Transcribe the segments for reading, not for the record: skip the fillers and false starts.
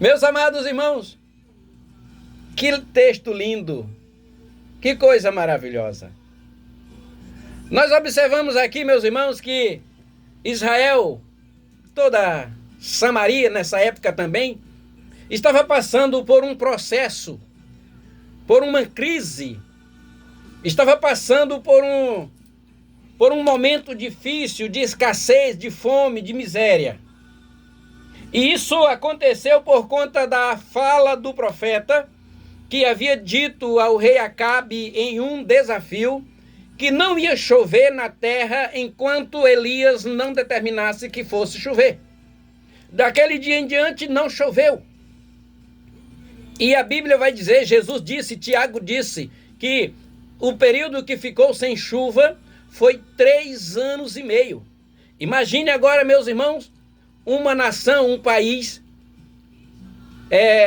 Meus amados irmãos, que texto lindo, que coisa maravilhosa. Nós observamos aqui, meus irmãos, que Israel, toda Samaria nessa época também, estava passando por um processo, por uma crise, estava passando por um momento difícil de escassez, de fome, de miséria. E isso aconteceu por conta da fala do profeta, que havia dito ao rei Acabe em um desafio, que não ia chover na terra enquanto Elias não determinasse que fosse chover. Daquele dia em diante não choveu. E a Bíblia vai dizer, Jesus disse, Tiago disse, que o período que ficou sem chuva foi 3 anos e meio. Imagine agora, meus irmãos, uma nação, um país,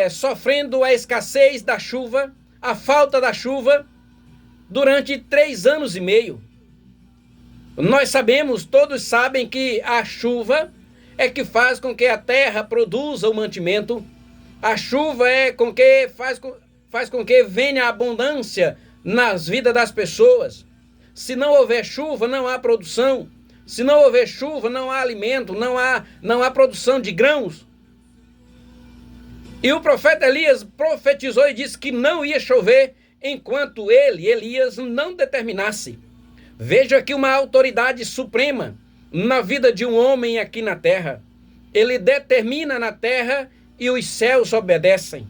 sofrendo a escassez da chuva, a falta da chuva, durante 3 anos e meio. Nós sabemos, todos sabem que a chuva é que faz com que a terra produza o mantimento. A chuva faz com que venha a abundância nas vidas das pessoas. Se não houver chuva, não há produção. Se não houver chuva, não há alimento, não há produção de grãos. E o profeta Elias profetizou e disse que não ia chover enquanto Elias, não determinasse. Veja aqui uma autoridade suprema na vida de um homem aqui na terra. Ele determina na terra e os céus obedecem.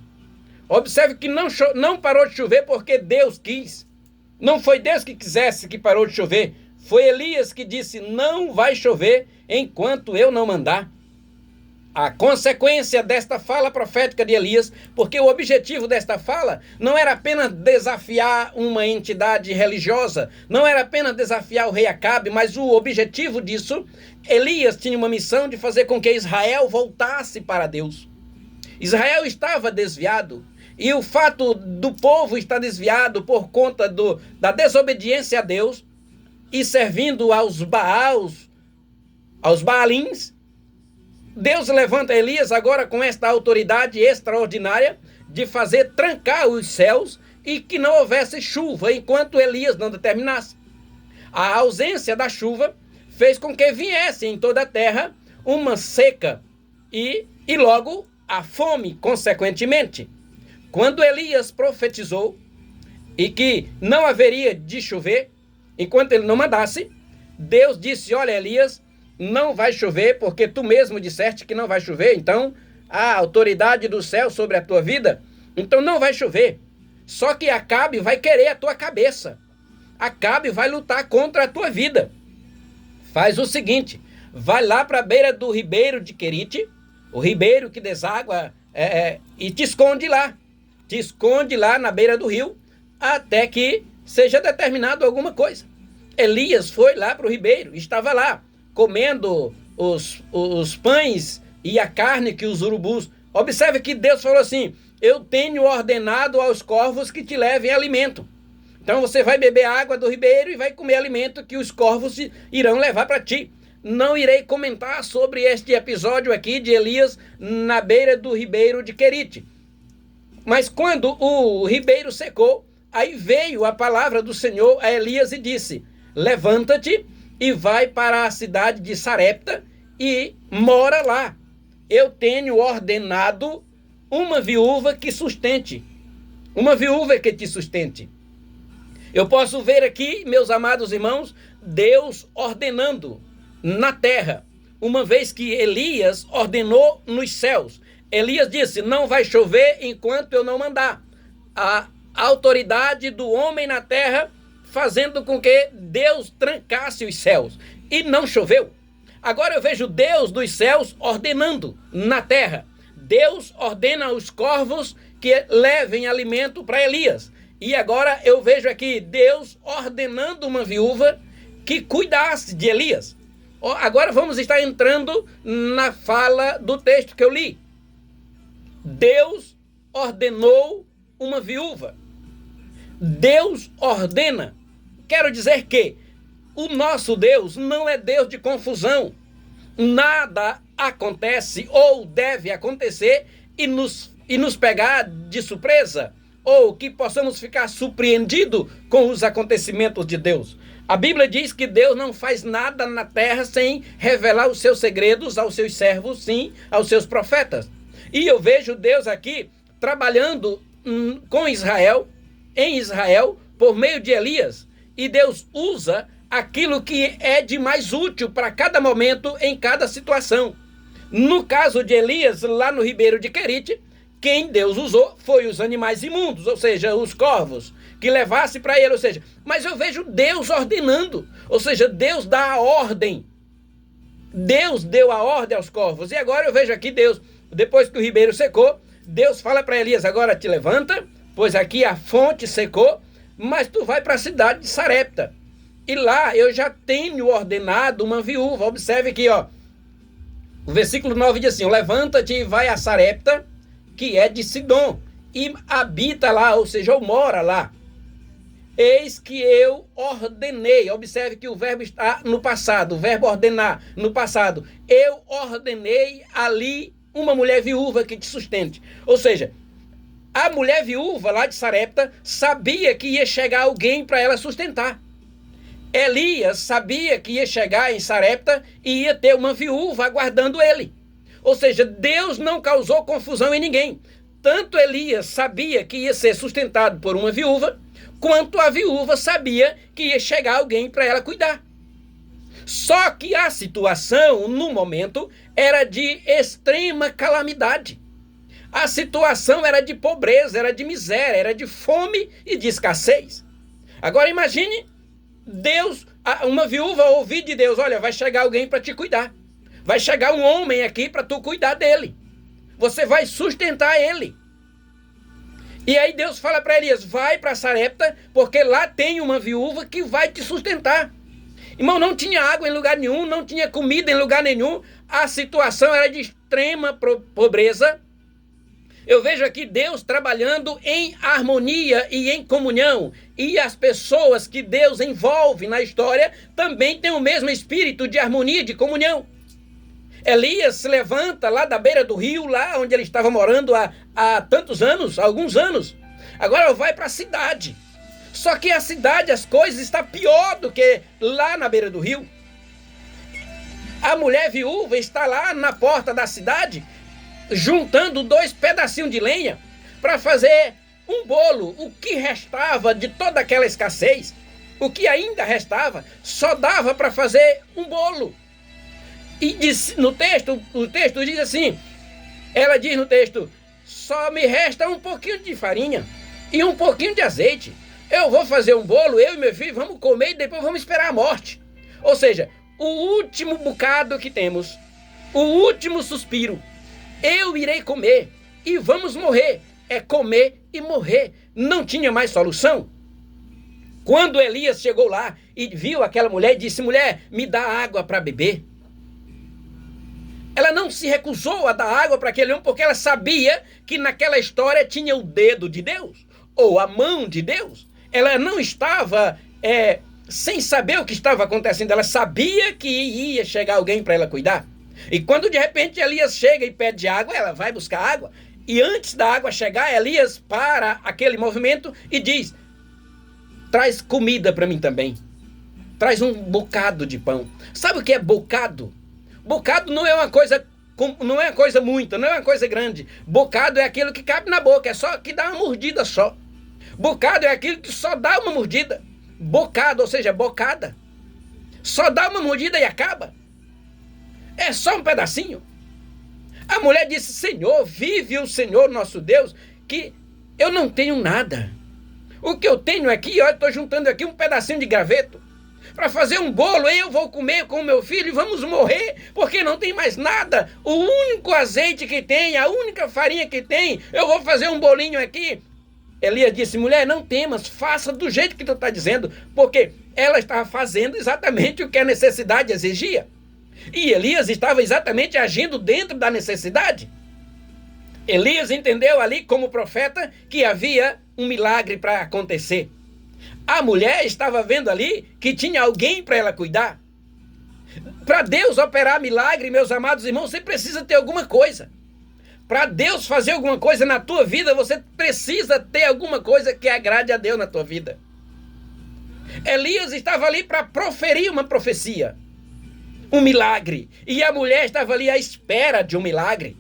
Observe que não parou de chover porque Deus quis. Não foi Deus que quisesse que parou de chover. Foi Elias que disse, não vai chover enquanto eu não mandar. A consequência desta fala profética de Elias, porque o objetivo desta fala não era apenas desafiar uma entidade religiosa, não era apenas desafiar o rei Acabe, mas o objetivo disso, Elias tinha uma missão de fazer com que Israel voltasse para Deus. Israel estava desviado, e o fato do povo estar desviado por conta da desobediência a Deus e servindo aos Baalins, Deus levanta Elias agora com esta autoridade extraordinária de fazer trancar os céus e que não houvesse chuva enquanto Elias não determinasse. A ausência da chuva fez com que viesse em toda a terra uma seca e logo a fome, consequentemente. Quando Elias profetizou e que não haveria de chover enquanto ele não mandasse, Deus disse, olha Elias, não vai chover porque tu mesmo disseste que não vai chover, então a autoridade do céu sobre a tua vida, então não vai chover. Só que Acabe vai querer a tua cabeça. Acabe vai lutar contra a tua vida. Faz o seguinte, vai lá para a beira do ribeiro de Querite, o ribeiro que deságua, e te esconde lá. Te esconde lá na beira do rio até que seja determinado alguma coisa. Elias foi lá para o ribeiro, estava lá, comendo os pães e a carne que os urubus... Observe que Deus falou assim, eu tenho ordenado aos corvos que te levem alimento. Então você vai beber água do ribeiro e vai comer alimento que os corvos irão levar para ti. Não irei comentar sobre este episódio aqui de Elias na beira do ribeiro de Querite. Mas quando o ribeiro secou, aí veio a palavra do Senhor a Elias e disse, levanta-te e vai para a cidade de Sarepta e mora lá. Eu tenho ordenado uma viúva que sustente. Uma viúva que te sustente. Eu posso ver aqui, meus amados irmãos, Deus ordenando na terra, uma vez que Elias ordenou nos céus. Elias disse, não vai chover enquanto eu não mandar. A autoridade do homem na terra fazendo com que Deus trancasse os céus. E não choveu. Agora eu vejo Deus dos céus ordenando na terra. Deus ordena aos corvos que levem alimento para Elias. E agora eu vejo aqui Deus ordenando uma viúva que cuidasse de Elias. Agora vamos estar entrando na fala do texto que eu li. Deus ordenou uma viúva. Deus ordena. Quero dizer que o nosso Deus não é Deus de confusão. Nada acontece ou deve acontecer e nos pegar de surpresa, ou que possamos ficar surpreendidos com os acontecimentos de Deus. A Bíblia diz que Deus não faz nada na terra sem revelar os seus segredos aos seus servos, sim, aos seus profetas. E eu vejo Deus aqui trabalhando com Israel, em Israel, por meio de Elias. E Deus usa aquilo que é de mais útil para cada momento, em cada situação. No caso de Elias, lá no ribeiro de Querite, quem Deus usou foi os animais imundos, ou seja, os corvos, que levasse para ele, ou seja, mas eu vejo Deus ordenando, ou seja, Deus dá a ordem. Deus deu a ordem aos corvos. E agora eu vejo aqui Deus, depois que o ribeiro secou, Deus fala para Elias, agora te levanta, pois aqui a fonte secou, mas tu vai para a cidade de Sarepta. E lá eu já tenho ordenado uma viúva. Observe aqui, ó. O versículo 9 diz assim, levanta-te e vai a Sarepta, que é de Sidom, e habita lá, ou seja, ou mora lá. Eis que eu ordenei. Observe que o verbo está no passado, o verbo ordenar no passado. Eu ordenei ali uma mulher viúva que te sustente. Ou seja, a mulher viúva lá de Sarepta sabia que ia chegar alguém para ela sustentar. Elias sabia que ia chegar em Sarepta e ia ter uma viúva aguardando ele. Ou seja, Deus não causou confusão em ninguém. Tanto Elias sabia que ia ser sustentado por uma viúva, quanto a viúva sabia que ia chegar alguém para ela cuidar. Só que a situação, no momento, era de extrema calamidade. A situação era de pobreza, era de miséria, era de fome e de escassez. Agora imagine Deus, uma viúva ouvir de Deus, olha, vai chegar alguém para te cuidar. Vai chegar um homem aqui para tu cuidar dele. Você vai sustentar ele. E aí Deus fala para Elias, vai para Sarepta, porque lá tem uma viúva que vai te sustentar. Irmão, não tinha água em lugar nenhum, não tinha comida em lugar nenhum. A situação era de extrema pobreza. Eu vejo aqui Deus trabalhando em harmonia e em comunhão. E as pessoas que Deus envolve na história também têm o mesmo espírito de harmonia e de comunhão. Elias se levanta lá da beira do rio, lá onde ele estava morando há tantos anos, alguns anos. Agora vai para a cidade. Só que a cidade, as coisas estão pior do que lá na beira do rio. A mulher viúva está lá na porta da cidade, juntando 2 pedacinhos de lenha para fazer um bolo. O que restava de toda aquela escassez, o que ainda restava, só dava para fazer um bolo. E diz, no texto, o texto diz assim, ela diz no texto, só me resta um pouquinho de farinha e um pouquinho de azeite. Eu vou fazer um bolo, eu e meu filho, vamos comer e depois vamos esperar a morte. Ou seja, o último bocado que temos, o último suspiro, eu irei comer e vamos morrer. É comer e morrer. Não tinha mais solução. Quando Elias chegou lá e viu aquela mulher e disse, mulher, me dá água para beber. Ela não se recusou a dar água para aquele homem porque ela sabia que naquela história tinha o dedo de Deus, ou a mão de Deus. Ela não estava sem saber o que estava acontecendo, ela sabia que ia chegar alguém para ela cuidar. E quando de repente Elias chega e pede água, ela vai buscar água. E antes da água chegar, Elias para aquele movimento e diz, traz comida para mim também. Traz um bocado de pão. Sabe o que é bocado? Bocado não é uma coisa, não é uma coisa muita, não é uma coisa grande. Bocado é aquilo que cabe na boca, é só que dá uma mordida só. Bocado é aquilo que só dá uma mordida. Bocado, ou seja, bocada. Só dá uma mordida e acaba. É só um pedacinho. A mulher disse, Senhor, vive o Senhor nosso Deus, que eu não tenho nada. O que eu tenho aqui, eu estou juntando aqui um pedacinho de graveto para fazer um bolo, eu vou comer com o meu filho e vamos morrer, porque não tem mais nada. O único azeite que tem, a única farinha que tem, eu vou fazer um bolinho aqui. Elias disse, mulher, não temas, faça do jeito que tu está dizendo, porque ela estava fazendo exatamente o que a necessidade exigia. E Elias estava exatamente agindo dentro da necessidade. Elias entendeu ali como profeta que havia um milagre para acontecer. A mulher estava vendo ali que tinha alguém para ela cuidar. Para Deus operar milagre, meus amados irmãos, você precisa ter alguma coisa. Para Deus fazer alguma coisa na tua vida, você precisa ter alguma coisa que agrade a Deus na tua vida. Elias estava ali para proferir uma profecia, um milagre. E a mulher estava ali à espera de um milagre.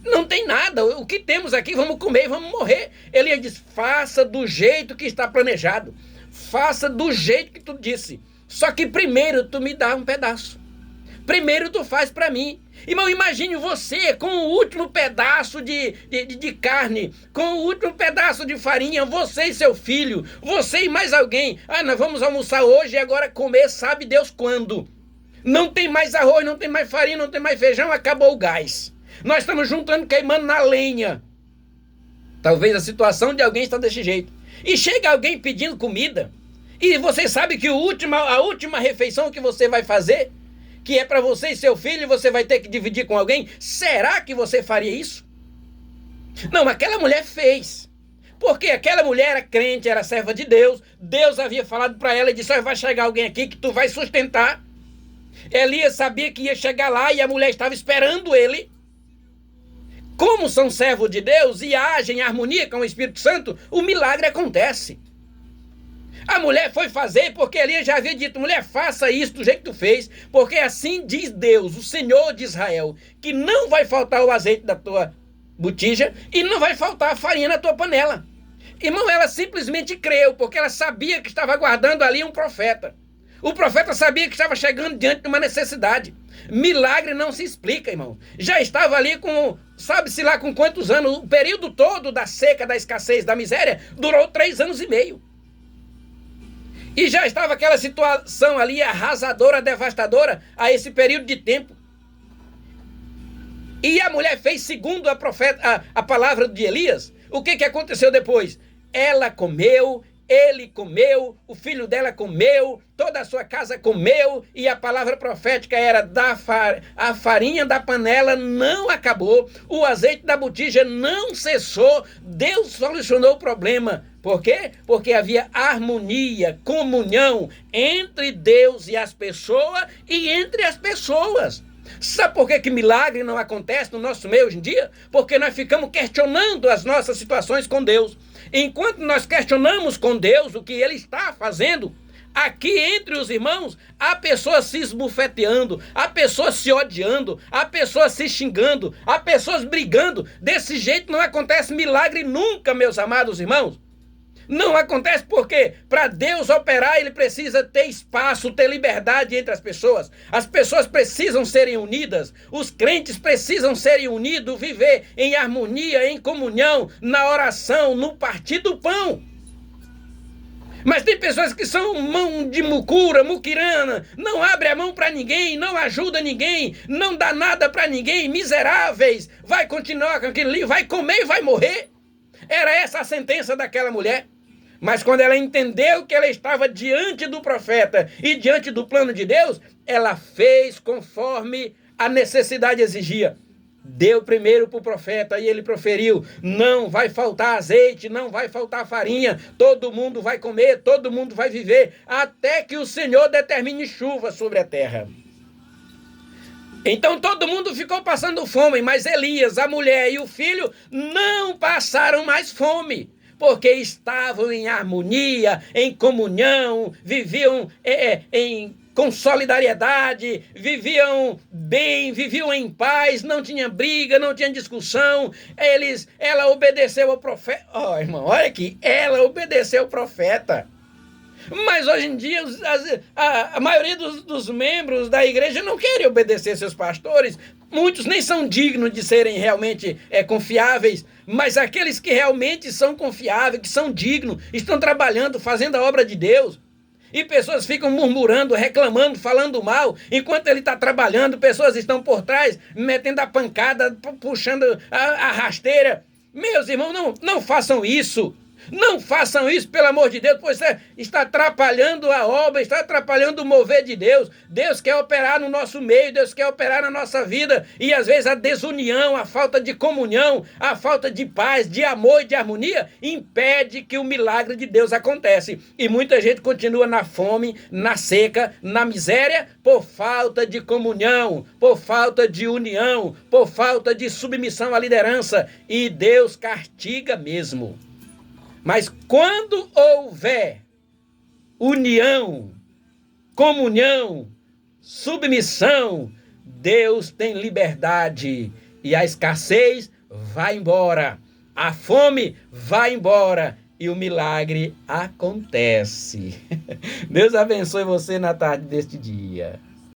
Não tem nada, o que temos aqui, vamos comer e vamos morrer. Elias diz, faça do jeito que está planejado. Faça do jeito que tu disse. Só que primeiro tu me dá um pedaço. Primeiro tu faz para mim. Irmão, imagine você com o último pedaço de carne, com o último pedaço de farinha, você e seu filho, você e mais alguém. Ah, nós vamos almoçar hoje e agora comer sabe Deus quando. Não tem mais arroz, não tem mais farinha, não tem mais feijão, acabou o gás. Nós estamos juntando, queimando na lenha. Talvez a situação de alguém está desse jeito. E chega alguém pedindo comida, e você sabe que a última refeição que você vai fazer, que é para você e seu filho, você vai ter que dividir com alguém, será que você faria isso? Não, aquela mulher fez. Porque aquela mulher era crente, era serva de Deus, Deus havia falado para ela e disse, vai chegar alguém aqui que tu vai sustentar. Elias sabia que ia chegar lá e a mulher estava esperando ele. Como são servos de Deus e agem em harmonia com o Espírito Santo, o milagre acontece. A mulher foi fazer porque Elias já havia dito, mulher, faça isso do jeito que tu fez, porque assim diz Deus, o Senhor de Israel, que não vai faltar o azeite da tua botija e não vai faltar a farinha na tua panela. Irmão, ela simplesmente creu, porque ela sabia que estava aguardando ali um profeta. O profeta sabia que estava chegando diante de uma necessidade. Milagre não se explica, irmão. Já estava ali com, sabe-se lá com quantos anos, o período todo da seca, da escassez, da miséria, durou 3 anos e meio. E já estava aquela situação ali arrasadora, devastadora, a esse período de tempo. E a mulher fez segundo a palavra de Elias. O que aconteceu depois? Ela comeu, ele comeu, o filho dela comeu, toda a sua casa comeu, e a palavra profética era, a farinha da panela não acabou, o azeite da botija não cessou, Deus solucionou o problema. Por quê? Porque havia harmonia, comunhão entre Deus e as pessoas e entre as pessoas. Sabe por que milagre não acontece no nosso meio hoje em dia? Porque nós ficamos questionando as nossas situações com Deus. Enquanto nós questionamos com Deus o que Ele está fazendo, aqui entre os irmãos, há pessoas se esbufeteando, há pessoas se odiando, há pessoas se xingando, há pessoas brigando. Desse jeito não acontece milagre nunca, meus amados irmãos. Não acontece porque para Deus operar ele precisa ter espaço, ter liberdade entre as pessoas. As pessoas precisam serem unidas, os crentes precisam serem unidos, viver em harmonia, em comunhão, na oração, no partir do pão. Mas tem pessoas que são mão de mucura, muquirana, não abre a mão para ninguém, não ajuda ninguém, não dá nada para ninguém, miseráveis, vai continuar com aquilo ali, vai comer e vai morrer. Era essa a sentença daquela mulher. Mas quando ela entendeu que ela estava diante do profeta e diante do plano de Deus, ela fez conforme a necessidade exigia. Deu primeiro para o profeta e ele proferiu, não vai faltar azeite, não vai faltar farinha, todo mundo vai comer, todo mundo vai viver, até que o Senhor determine chuva sobre a terra. Então todo mundo ficou passando fome, mas Elias, a mulher e o filho não passaram mais fome, porque estavam em harmonia, em comunhão, viviam com solidariedade, viviam bem, viviam em paz, não tinha briga, não tinha discussão. Ela obedeceu ao profeta. Ó, irmão, olha aqui, ela obedeceu ao profeta. Mas hoje em dia a maioria dos membros da igreja não querem obedecer seus pastores. Muitos nem são dignos de serem realmente confiáveis, mas aqueles que realmente são confiáveis, que são dignos, estão trabalhando, fazendo a obra de Deus. E pessoas ficam murmurando, reclamando, falando mal, enquanto ele está trabalhando, pessoas estão por trás, metendo a pancada, puxando a rasteira. Meus irmãos, não façam isso. Não façam isso, pelo amor de Deus, pois está atrapalhando a obra, está atrapalhando o mover de Deus. Deus quer operar no nosso meio, Deus quer operar na nossa vida. E às vezes a desunião, a falta de comunhão, a falta de paz, de amor e de harmonia impede que o milagre de Deus aconteça. E muita gente continua na fome, na seca, na miséria, por falta de comunhão, por falta de união, por falta de submissão à liderança. E Deus castiga mesmo. Mas quando houver união, comunhão, submissão, Deus tem liberdade e a escassez vai embora, a fome vai embora e o milagre acontece. Deus abençoe você na tarde deste dia.